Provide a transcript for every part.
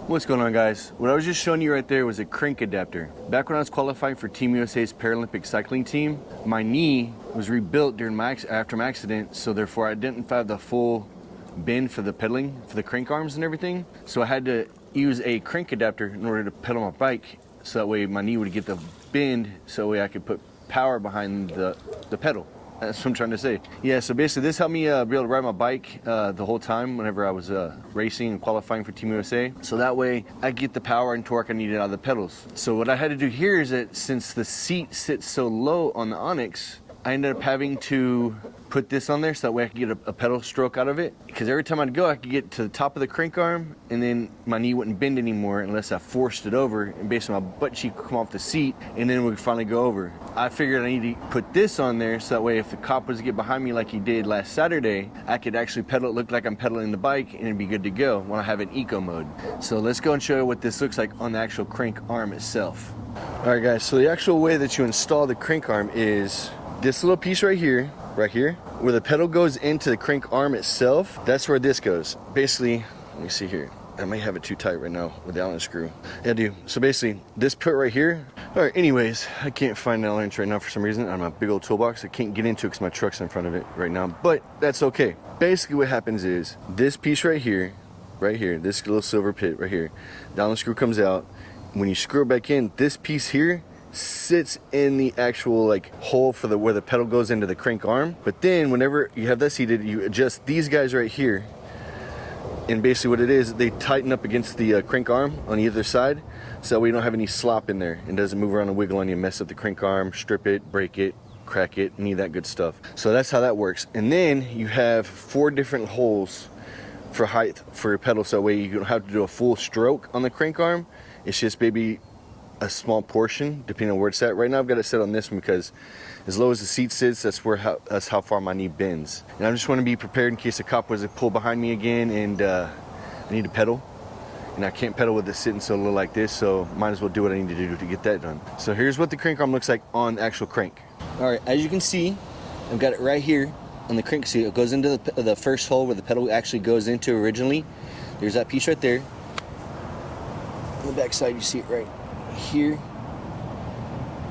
What's going on, guys? What I was just showing you right there was a crank adapter. Back when I was qualifying for Team USA's Paralympic cycling team, my knee was rebuilt after my accident, so therefore I didn't have the full bend for the pedaling, for the crank arms and everything. So I had to use a crank adapter in order to pedal my bike, so that way my knee would get the bend, so that way I could put power behind the pedal. That's what I'm trying to say. Yeah, so basically this helped me be able to ride my bike the whole time whenever I was racing and qualifying for Team USA. So that way I get the power and torque I needed out of the pedals. So what I had to do here is that since the seat sits so low on the ONYX, I ended up having to put this on there so that way I could get a pedal stroke out of it. Because every time I'd go, I could get to the top of the crank arm and then my knee wouldn't bend anymore unless I forced it over, and basically my butt cheek would come off the seat and then we could finally go over. I figured I need to put this on there so that way if the cop was to get behind me like he did last Saturday, I could actually pedal it, look like I'm pedaling the bike, and it'd be good to go when I have an eco mode. So let's go and show you what this looks like on the actual crank arm itself. All right, guys, so the actual way that you install the crank arm is this little piece right here, where the pedal goes into the crank arm itself. That's where this goes. Basically, let me see here. I may have it too tight right now with the Allen screw. Yeah, I do. So basically, this put right here. All right, anyways, I can't find an Allen wrench right now for some reason on my big old toolbox. I can't get into it because my truck's in front of it right now, but that's okay. Basically, what happens is this piece right here, this little silver pit right here, the Allen screw comes out. When you screw it back in, this piece here sits in the actual hole for where the pedal goes into the crank arm. But then whenever you have that seated, you adjust these guys right here, and basically what it is, they tighten up against the crank arm on either side, so that we don't have any slop in there and doesn't move around and wiggle on you, mess up the crank arm, strip it, break it, crack it, any of that good stuff. So that's how that works. And then you have 4 different holes for height for your pedal, so that way you don't have to do a full stroke on the crank arm. It's just maybe a small portion depending on where it's at. Right now I've got it set on this one because as low as the seat sits, that's how far my knee bends. And I just want to be prepared in case a cop was to pull behind me again and I need to pedal, and I can't pedal with it sitting so low like this, so might as well do what I need to do to get that done. So here's what the crank arm looks like on the actual crank. All right, as you can see, I've got it right here on the crank seat. It goes into the first hole where the pedal actually goes into originally. There's that piece right there. On the back side, you see it right here.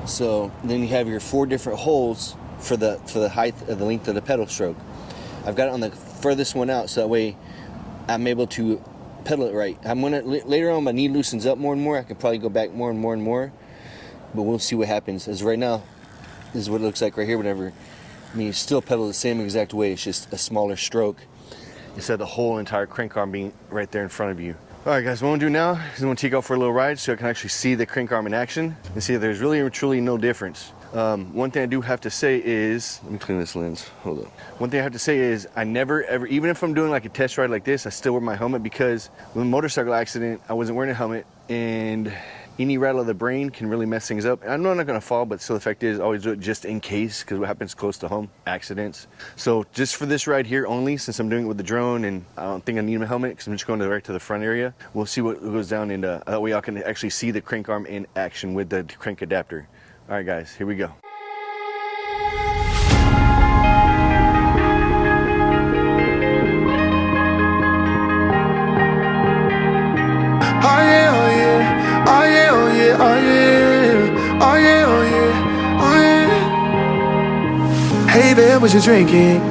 So then you have your 4 different holes for the height of the length of the pedal stroke. I've got it on the furthest one out, so that way I'm able to pedal it right. I'm gonna later on, my knee loosens up more and more, I can probably go back more and more and more, but we'll see what happens. As right now, this is what it looks like right here. Whenever, I mean, you still pedal the same exact way, it's just a smaller stroke instead of the whole entire crank arm being right there in front of you. All right, guys, what I'm gonna do now is I'm gonna take out for a little ride so I can actually see the crank arm in action and see if there's really or truly no difference. One thing I do have to say is, let me clean this lens, hold on. One thing I have to say is I never ever, even if I'm doing like a test ride like this, I still wear my helmet, because with a motorcycle accident, I wasn't wearing a helmet and any rattle of the brain can really mess things up. I know I'm not gonna fall, but still the fact is always do it just in case, because what happens close to home? Accidents. So just for this ride here only, since I'm doing it with the drone and I don't think I need my helmet because I'm just going right to the front area, we'll see what goes down, and that way I can actually see the crank arm in action with the crank adapter. All right, guys, here we go. Hey there, what you drinking?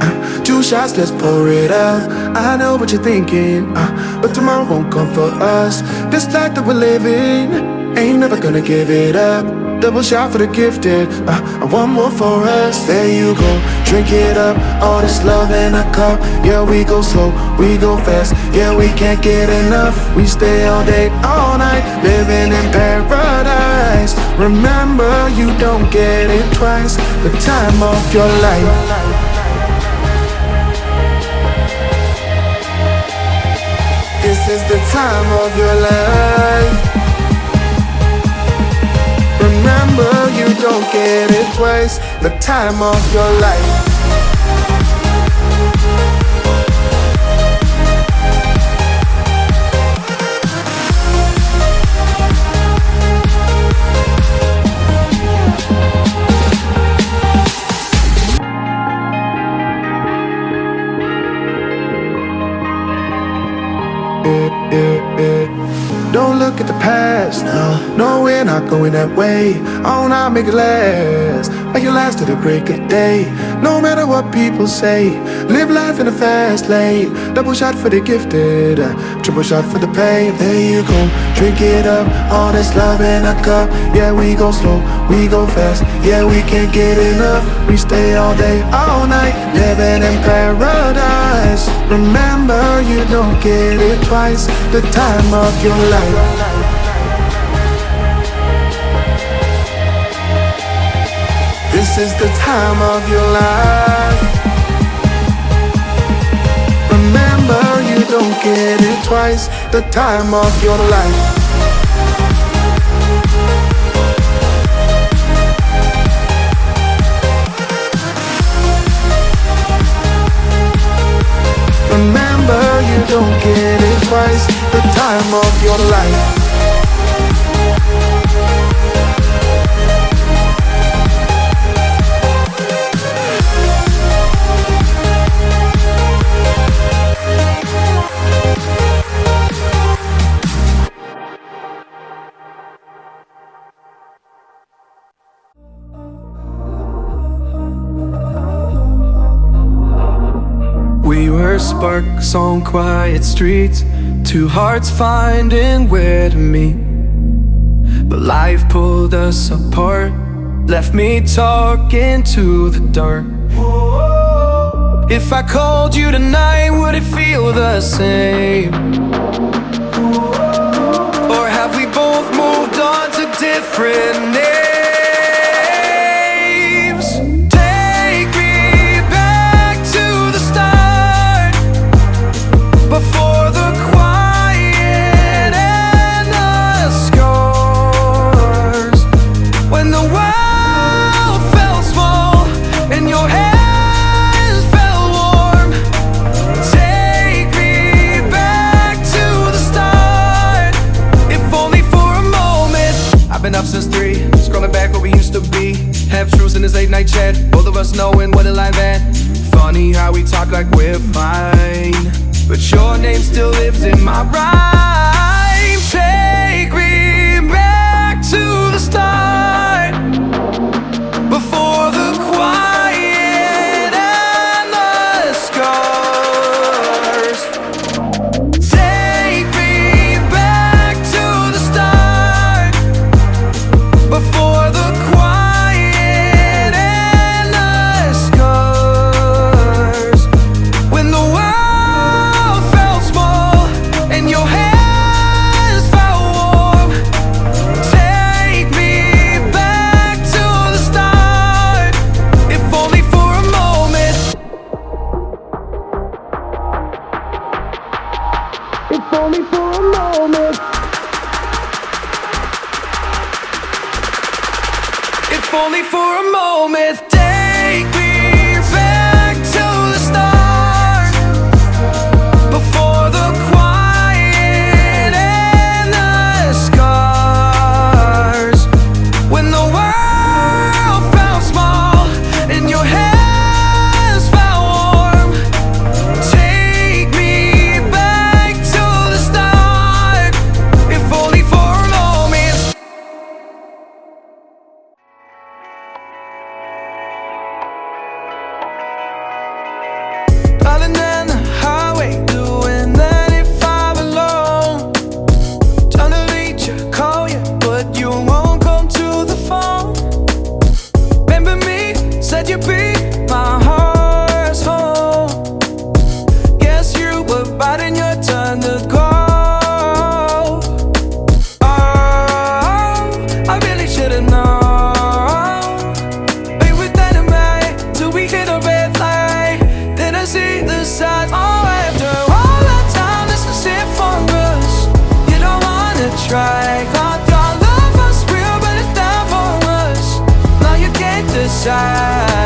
2 shots, let's pour it out. I know what you're thinking, but tomorrow won't come for us. This life that we're living, ain't never gonna give it up. Double shot for the gifted, and 1 more for us. There you go, drink it up. All this love in a cup. Yeah, we go slow, we go fast. Yeah, we can't get enough. We stay all day, all night, living in paradise. Remember, you don't get it twice. The time of your life. This is the time of your life. Remember, you don't get it twice. The time of your life. past. No, we're not going that way. Oh, now make it last. Make it last to the break of day. No matter what people say, live life in a fast lane. Double shot for the gifted, triple shot for the pain. There you go, drink it up. All this love in a cup. Yeah, we go slow, we go fast. Yeah, we can't get enough. We stay all day, all night, living in paradise. Remember, you don't get it twice. The time of your life. This is the time of your life. Remember, you don't get it twice. The time of your life. Remember, you don't get it twice. The time of your life. We were sparks on quiet streets, two hearts finding where to meet. But life pulled us apart, left me talking to the dark. If I called you tonight, would it feel the same? Or have we both moved on to different names? Before the quiet and the scars, when the world felt small and your hands felt warm, take me back to the start, if only for a moment. I've been up since 3, scrolling back where we used to be, half truths in this late night chat, both of us knowing what a life at. Funny how we talk like we're fine, but your name still lives in my rhyme. Take me back to the start, before the quiet and the scars. Take me back to the start, before the quiet and the scars. When the world and your hands felt warm, take me back to the start, if only for a moment. If only for a moment. If only for a moment. Take me back to the start, before the quiet and the scars. When the world felt small and your hands felt warm, take me back to the start, if only for a moment. Darling, down the highway, doing 95 alone. Trying to reach you, call you, but you won't come to the phone. Remember me, said you'd be my heart's home. Guess you were biding your turn to go. Oh, I really should've known. We were dynamite till we hit a red light. Then I see the signs. Oh, after all that time, this is it for us. You don't wanna try. God, your love was real, but it's not for us. Now you can't decide.